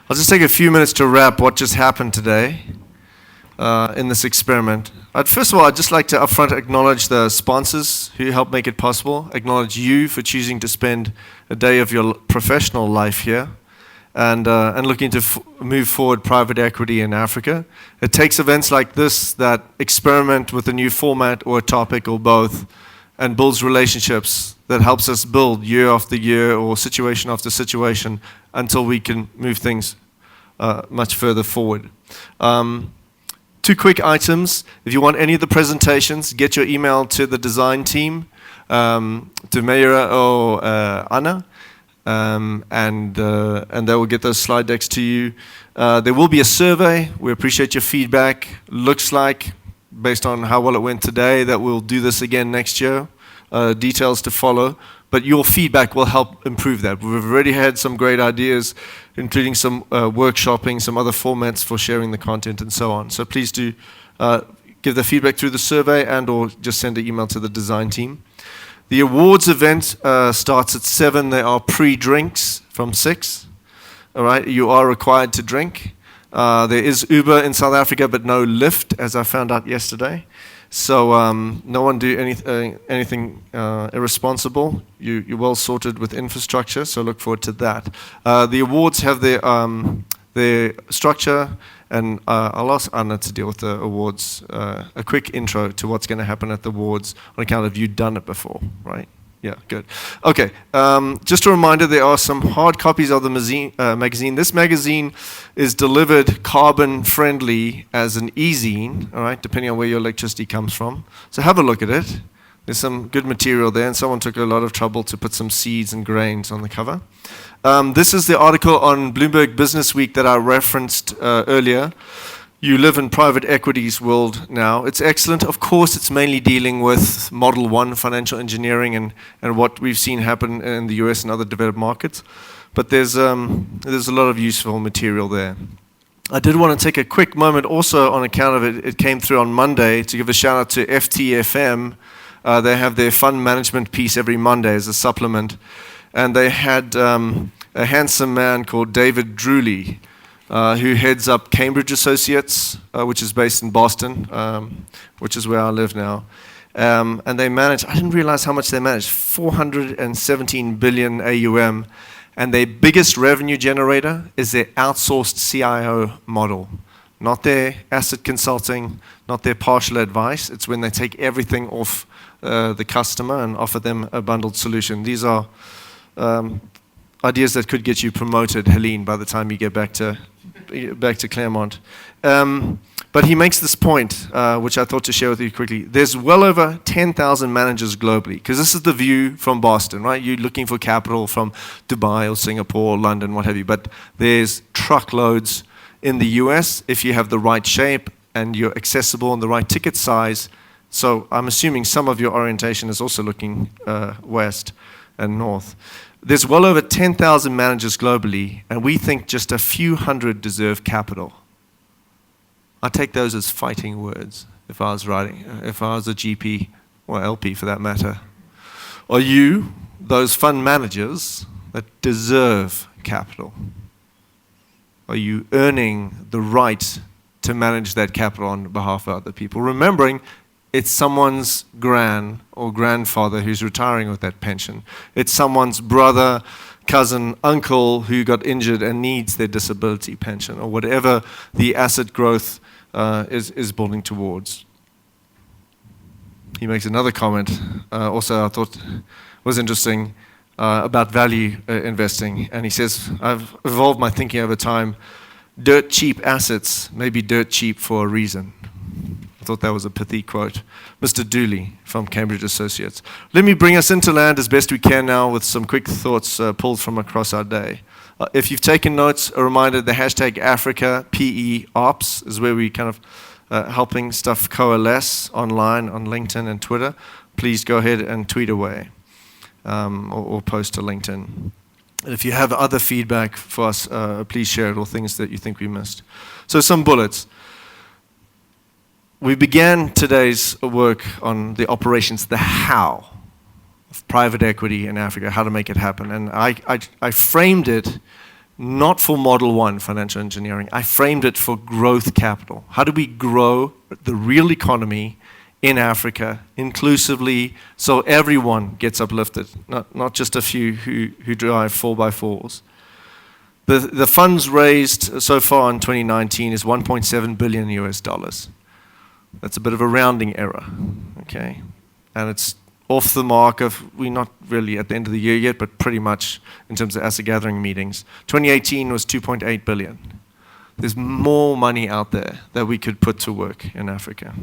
I'll just take a few minutes to wrap what just happened today in this experiment. First of all, I'd just like to upfront acknowledge the sponsors who helped make it possible, acknowledge you for choosing to spend a day of your professional life here, and looking to move forward private equity in Africa. It takes events like this that experiment with a new format or a topic or both, and builds relationships that helps us build year after year or situation after situation until we can move things much further forward. Two quick items. If you want any of the presentations, get your email to the design team, to Meira or Anna, and they will get those slide decks to you. There will be a survey. We appreciate your feedback. Looks like, based on how well it went today, that we'll do this again next year. Details to follow. But your feedback will help improve that. We've already had some great ideas, including some workshopping, some other formats for sharing the content and so on. So please do give the feedback through the survey and or just send an email to the design team. The awards event starts at 7. There are pre-drinks from 6. All right, you are required to drink. There is Uber in South Africa, but no Lyft, as I found out yesterday. So no one do anything irresponsible. You're well sorted with infrastructure, so look forward to that. The awards have their structure, and I'll ask Anna to deal with the awards. A quick intro to what's going to happen at the awards on account of you done it before, right? Yeah, good. Okay, just a reminder, there are some hard copies of the magazine. This magazine is delivered carbon-friendly as an e-zine, all right, depending on where your electricity comes from. So have a look at it. There's some good material there, and someone took a lot of trouble to put some seeds and grains on the cover. This is the article on Bloomberg Business Week that I referenced earlier. You live in private equities world now. It's excellent. Of course, it's mainly dealing with Model 1 financial engineering and what we've seen happen in the US and other developed markets. But there's a lot of useful material there. I did want to take a quick moment also on account of it. It came through on Monday to give a shout out to FTFM. They have their fund management piece every Monday as a supplement. And they had a handsome man called David Drewley, who heads up Cambridge Associates, which is based in Boston, which is where I live now. And they manage, I didn't realize how much they manage, 417 billion AUM. And their biggest revenue generator is their outsourced CIO model. Not their asset consulting, not their partial advice. It's when they take everything off the customer and offer them a bundled solution. These are ideas that could get you promoted, Helene, by the time you get back to Claremont. But he makes this point, which I thought to share with you quickly. There's well over 10,000 managers globally, because this is the view from Boston, right? You're looking for capital from Dubai or Singapore or London, what have you. But there's truckloads in the US if you have the right shape and you're accessible and the right ticket size. So I'm assuming some of your orientation is also looking west and north. There's well over 10,000 managers globally, and we think just a few hundred deserve capital. I take those as fighting words if I was a GP or LP for that matter. Are you those fund managers that deserve capital? Are you earning the right to manage that capital on behalf of other people? Remembering it's someone's gran or grandfather who's retiring with that pension. It's someone's brother, cousin, uncle who got injured and needs their disability pension, or whatever the asset growth is building towards. He makes another comment, also I thought was interesting, about value investing. And he says, I've evolved my thinking over time. Dirt cheap assets may be dirt cheap for a reason. I thought that was a pithy quote. Mr. Dooley from Cambridge Associates. Let me bring us into land as best we can now with some quick thoughts pulled from across our day. If you've taken notes, a reminder, the hashtag AfricaPEOps is where we kind of helping stuff coalesce online on LinkedIn and Twitter. Please go ahead and tweet away or post to LinkedIn. And if you have other feedback for us, please share it, or things that you think we missed. So some bullets. We began today's work on the operations, the how of private equity in Africa, how to make it happen. And I framed it not for Model 1 financial engineering. I framed it for growth capital. How do we grow the real economy in Africa inclusively so everyone gets uplifted, not just a few who drive 4x4s. The funds raised so far in 2019 is 1.7 billion US dollars. That's a bit of a rounding error, okay? And it's off the mark of, we're not really at the end of the year yet, but pretty much in terms of asset gathering meetings. 2018 was 2.8 billion. There's more money out there that we could put to work in Africa.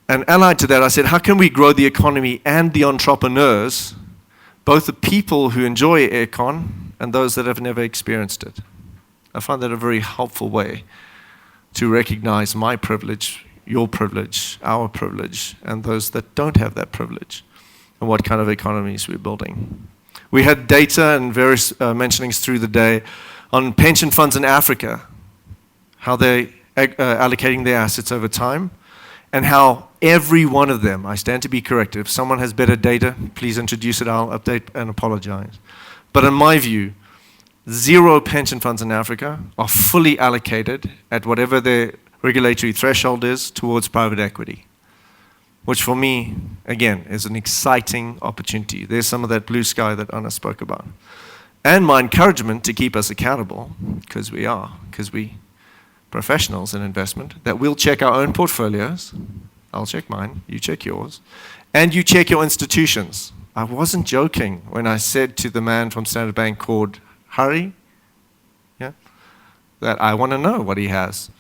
And allied to that, I said, how can we grow the economy and the entrepreneurs, both the people who enjoy aircon and those that have never experienced it? I find that a very helpful way to recognize my privilege, your privilege, our privilege, and those that don't have that privilege, and what kind of economies we're building. We had data and various mentionings through the day on pension funds in Africa, how they're allocating their assets over time, and how every one of them, I stand to be corrected, if someone has better data, please introduce it, I'll update and apologize. But in my view, 0 pension funds in Africa are fully allocated at whatever their regulatory threshold is towards private equity, which for me, again, is an exciting opportunity. There's some of that blue sky that Anna spoke about. And my encouragement to keep us accountable, because we professionals in investment, that we'll check our own portfolios. I'll check mine, you check yours, and you check your institutions. I wasn't joking when I said to the man from Standard Bank called Harry, that I want to know what he has.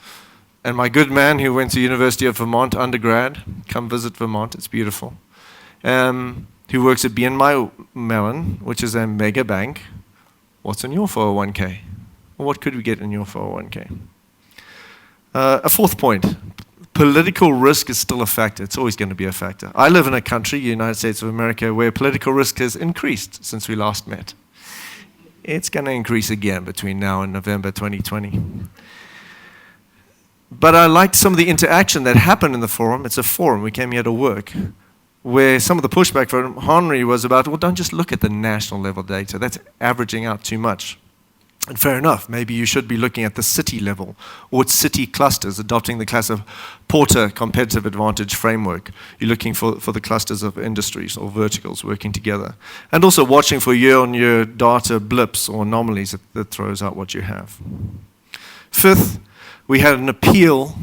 And my good man who went to University of Vermont undergrad, come visit Vermont, it's beautiful, who works at BNY Mellon, which is a mega bank. What's in your 401k? Or what could we get in your 401k? A fourth point, political risk is still a factor. It's always going to be a factor. I live in a country, United States of America, where political risk has increased since we last met. It's going to increase again between now and November 2020. But I liked some of the interaction that happened in the forum. It's a forum, we came here to work, where some of the pushback from Henry was about, well, don't just look at the national level data. That's averaging out too much. And fair enough, maybe you should be looking at the city level or at city clusters, adopting the class of Porter competitive advantage framework. You're looking for the clusters of industries or verticals working together. And also watching for year-on-year data blips or anomalies that throws out what you have. Fifth, we had an appeal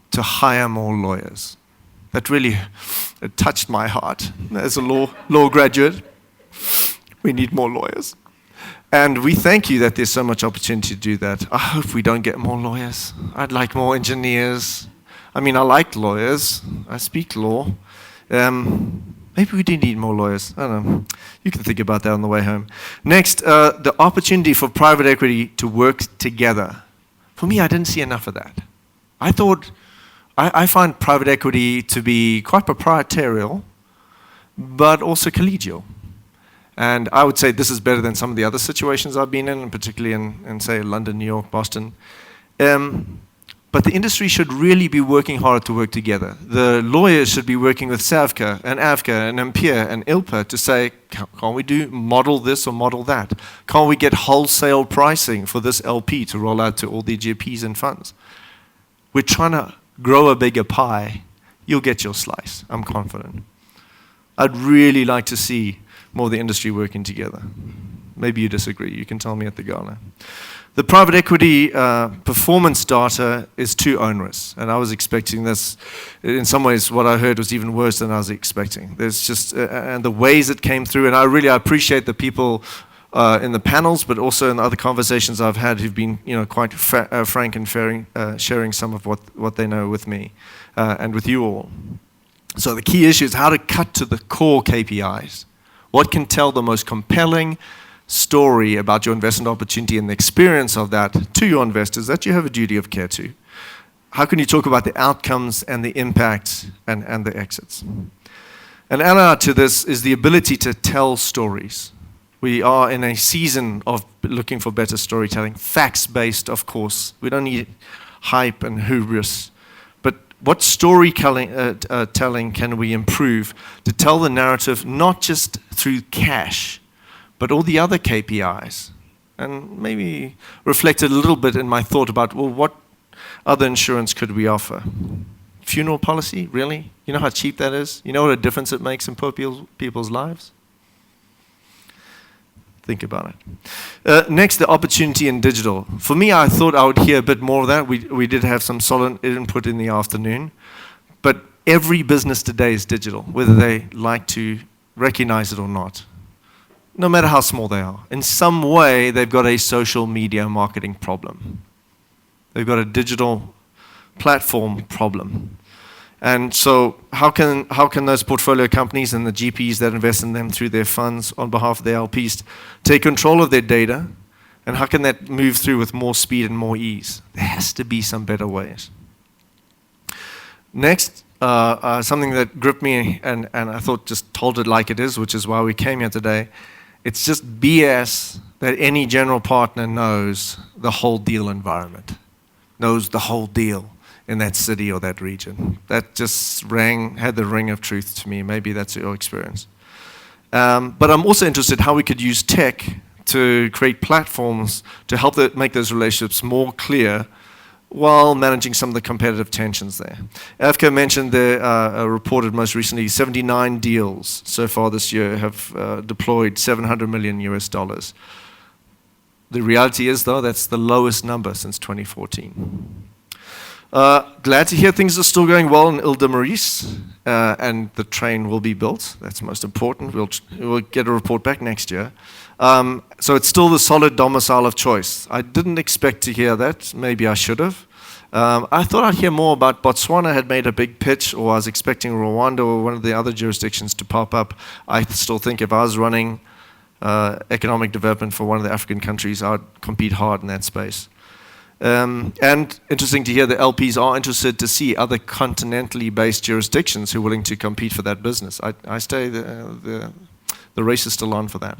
to hire more lawyers. That really it touched my heart. As a law graduate, we need more lawyers. And we thank you that there's so much opportunity to do that. I hope we don't get more lawyers. I'd like more engineers. I mean, I like lawyers. I speak law. Maybe we do need more lawyers. I don't know. You can think about that on the way home. Next, the opportunity for private equity to work together. For me, I didn't see enough of that. I find private equity to be quite proprietarial, but also collegial. And I would say this is better than some of the other situations I've been in, and particularly in say, London, New York, Boston. But the industry should really be working hard to work together. The lawyers should be working with SAVCA and AVCA and Ampere and ILPA to say, can't we model this or model that? Can't we get wholesale pricing for this LP to roll out to all the GPs and funds? We're trying to grow a bigger pie. You'll get your slice, I'm confident. I'd really like to see more of the industry working together. Maybe you disagree. You can tell me at the gala. The private equity performance data is too onerous, and I was expecting this. In some ways, what I heard was even worse than I was expecting. There's just and the ways it came through, and I appreciate the people in the panels, but also in the other conversations I've had who've been quite frank and sharing some of what they know with me and with you all. So the key issue is how to cut to the core KPIs. What can tell the most compelling story about your investment opportunity and the experience of that to your investors that you have a duty of care to? How can you talk about the outcomes and the impact and the exits? And allied to this is the ability to tell stories. We are in a season of looking for better storytelling, facts-based, of course. We don't need hype and hubris. What storytelling can we improve to tell the narrative not just through cash, but all the other KPIs? and maybe reflected a little bit in my thought about, well, what other insurance could we offer? Funeral policy, really? You know how cheap that is? You know what a difference it makes in poor people's lives? Think about it. Next, the opportunity in digital. For me, I thought I would hear a bit more of that. We did have some solid input in the afternoon. But every business today is digital, whether they like to recognize it or not. No matter how small they are. In some way, they've got a social media marketing problem. They've got a digital platform problem. And so how can those portfolio companies and the GPs that invest in them through their funds on behalf of their LPs take control of their data, and how can that move through with more speed and more ease? There has to be some better ways. Next, something that gripped me and I thought just told it like it is, which is why we came here today. It's just BS that any general partner knows the whole deal environment, knows the whole deal in that city or that region. That just had the ring of truth to me. Maybe that's your experience. But I'm also interested how we could use tech to create platforms to help make those relationships more clear while managing some of the competitive tensions there. AFCA mentioned they reported most recently 79 deals so far this year have deployed $700 million US. The reality is, though, that's the lowest number since 2014. Glad to hear things are still going well in Ile de Maurice, and the train will be built. That's most important. We'll get a report back next year. So it's still the solid domicile of choice. I didn't expect to hear that. Maybe I should have. I thought I'd hear more about Botswana had made a big pitch, or I was expecting Rwanda or one of the other jurisdictions to pop up. I still think if I was running economic development for one of the African countries, I'd compete hard in that space. And interesting to hear the LPs are interested to see other continentally based jurisdictions who are willing to compete for that business. I say the race is still on for that.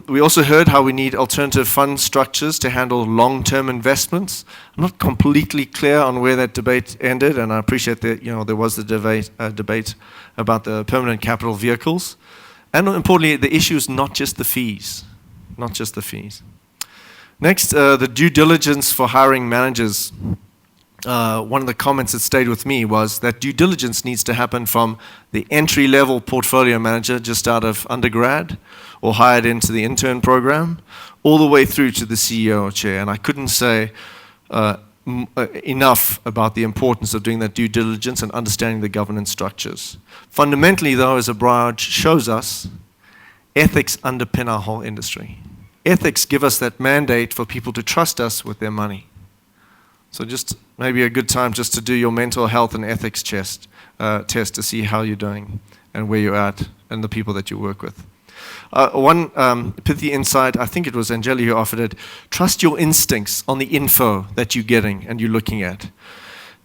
We also heard how we need alternative fund structures to handle long-term investments. I'm not completely clear on where that debate ended, and I appreciate that there was the debate about the permanent capital vehicles. And importantly, the issue is not just the fees, not just the fees. Next, the due diligence for hiring managers. One of the comments that stayed with me was that due diligence needs to happen from the entry-level portfolio manager just out of undergrad or hired into the intern program, all the way through to the CEO or chair. And I couldn't say enough about the importance of doing that due diligence and understanding the governance structures. Fundamentally, though, as Abraj shows us, ethics underpin our whole industry. Ethics give us that mandate for people to trust us with their money. So just maybe a good time just to do your mental health and ethics test to see how you're doing and where you're at and the people that you work with. One pithy insight, I think it was Angeli who offered it, trust your instincts on the info that you're getting and you're looking at.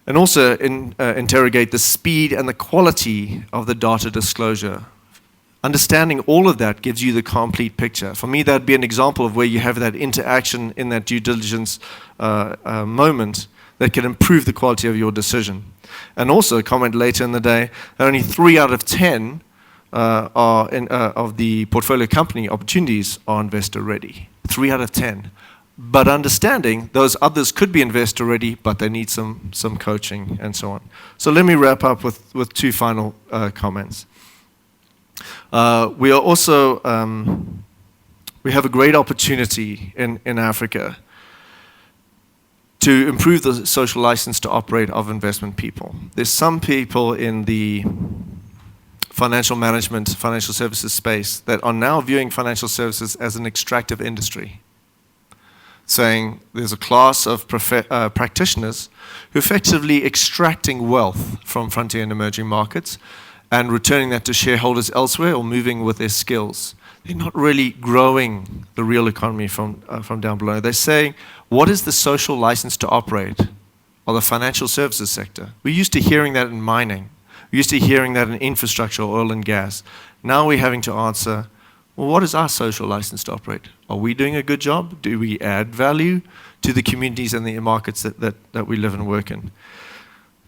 And also interrogate the speed and the quality of the data disclosure. Understanding all of that gives you the complete picture. For me, that'd be an example of where you have that interaction in that due diligence moment that can improve the quality of your decision. And also, a comment later in the day, only 3 out of 10 of the portfolio company opportunities are investor ready. 3 out of 10. But understanding those others could be investor ready, but they need some coaching and so on. So let me wrap up with 2 final comments. We are also, we have a great opportunity in Africa to improve the social license to operate of investment people. There's some people in the financial management, financial services space that are now viewing financial services as an extractive industry, saying there's a class of practitioners who are effectively extracting wealth from frontier and emerging markets and returning that to shareholders elsewhere or moving with their skills. They're not really growing the real economy from down below. They're saying, what is the social license to operate of the financial services sector? We're used to hearing that in mining. We're used to hearing that in infrastructure, oil and gas. Now we're having to answer, well, what is our social license to operate? Are we doing a good job? Do we add value to the communities and the markets that we live and work in?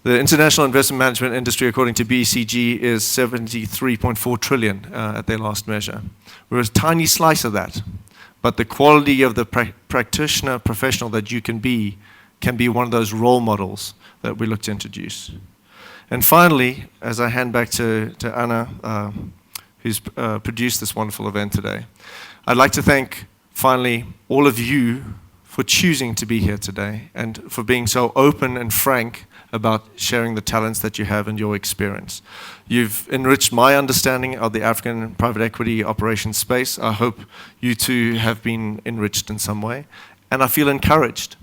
The international investment management industry, according to BCG, is 73.4 trillion at their last measure. We're a tiny slice of that. but the quality of the practitioner, professional that you can be one of those role models that we look to introduce. And finally, as I hand back to Anna, who's produced this wonderful event today, I'd like to thank, finally, all of you for choosing to be here today and for being so open and frank about sharing the talents that you have and your experience. You've enriched my understanding of the African private equity operations space. I hope you too have been enriched in some way, and I feel encouraged.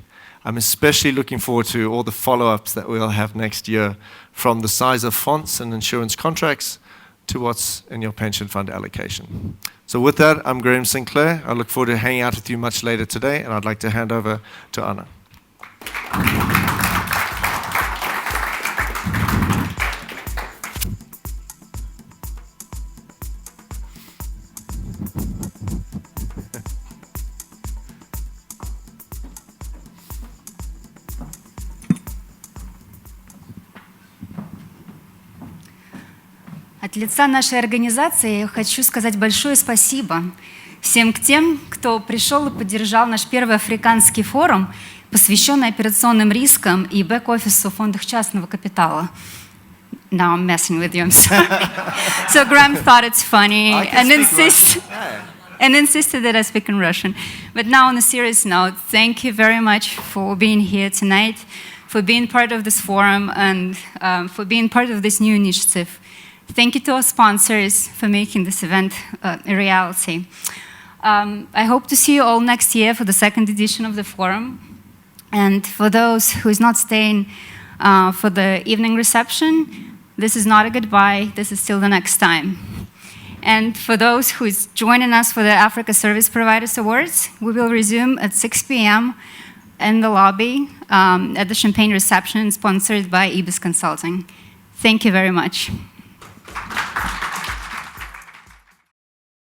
I'm especially looking forward to all the follow-ups that we'll have next year, from the size of fonts and insurance contracts to what's in your pension fund allocation. So with that, I'm Graham Sinclair. I look forward to hanging out with you much later today, and I'd like to hand over to Anna. От лица нашей организации я хочу сказать большое спасибо всем тем, кто пришел и поддержал наш первый африканский форум, посвященный операционным рискам и бэк-офису в фондах частного капитала. Now I'm messing with you, I'm sorry. So Graham thought it's funny and insisted that I speak in Russian. But now on a serious note, thank you very much for being here tonight, for being part of this forum, and for being part of this new initiative. Thank you to our sponsors for making this event a reality. I hope to see you all next year for the second edition of the forum. And for those who is not staying for the evening reception, this is not a goodbye, this is still the next time. And for those who is joining us for the Africa Service Providers Awards, we will resume at 6 p.m. in the lobby at the champagne reception sponsored by IBIS Consulting. Thank you very much.